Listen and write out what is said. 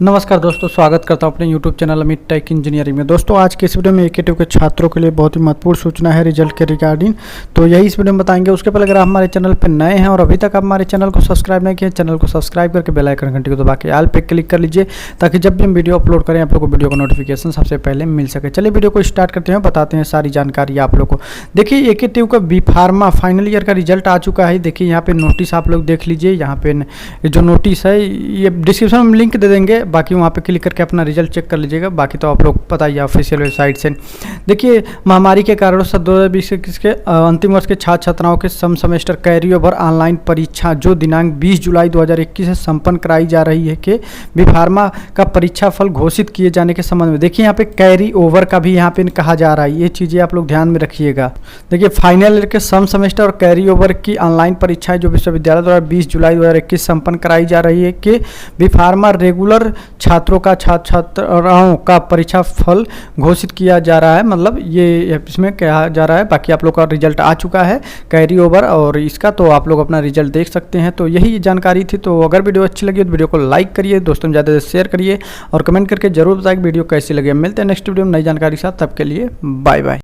नमस्कार दोस्तों, स्वागत करता हूं अपने YouTube channel Amit tech engineering में। दोस्तों आज के इस वीडियो में AKTU के छात्रों के लिए बहुत ही महत्वपूर्ण सूचना है रिजल्ट के रिगार्डिंग, तो यही इस वीडियो में बताएंगे। उसके पहले अगर आप हमारे चैनल पर नए हैं और अभी तक आप हमारे चैनल को सब्सक्राइब नहीं किए, चैनल को सब्सक्राइब करके बेल आइकन घंटी को दबा के ऑल पे क्लिक कर लीजिए, ताकि जब भी हम वीडियो अपलोड करें आप लोग को वीडियो का नोटिफिकेशन सबसे पहले मिल सके। चलिए वीडियो को स्टार्ट करते हैं, बताते हैं सारी जानकारी आप लोग को। देखिए AKTU का b.pharm फाइनल ईयर का रिजल्ट आ चुका है। देखिए यहाँ पे नोटिस आप लोग देख लीजिए, यहाँ पे जो नोटिस है ये डिस्क्रिप्शन में लिंक दे देंगे, बाकी वहाँ पे क्लिक करके अपना रिजल्ट चेक कर लीजिएगा। बाकी तो आप लोग पता ही है ऑफिशियल वेबसाइट से। देखिए महामारी के कारण 2020 के अंतिम वर्ष के छात्र छात्राओं के सम सेमेस्टर कैरी ओवर ऑनलाइन परीक्षा जो दिनांक 20 जुलाई 2021 से संपन्न कराई जा रही है के b.pharm का परीक्षा फल घोषित किए जाने के संबंध में देखिए यहाँ पे कैरी ओवर का भी यहाँ पे कहा जा रहा है। ये चीज़ें आप लोग ध्यान में रखिएगा। देखिए फाइनल ईयर के सम सेमेस्टर और कैरी ओवर की ऑनलाइन परीक्षाएं जो विश्वविद्यालय द्वारा 20 जुलाई 2021 संपन्न कराई जा रही है कि b.pharm रेगुलर छात्रों का छात्राओं का परीक्षा फल घोषित किया जा रहा है। मतलब ये इसमें कहा जा रहा है। बाकी आप लोग का रिजल्ट आ चुका है कैरी ओवर और इसका, तो आप लोग अपना रिजल्ट देख सकते हैं। तो यही जानकारी थी। तो अगर वीडियो अच्छी लगी तो वीडियो को लाइक करिए, दोस्तों में ज़्यादा से शेयर करिए और कमेंट करके जरूर बताइए वीडियो कैसी लगी। मिलते हैं नेक्स्ट वीडियो में नई जानकारी के साथ। तब के लिए बाय बाय।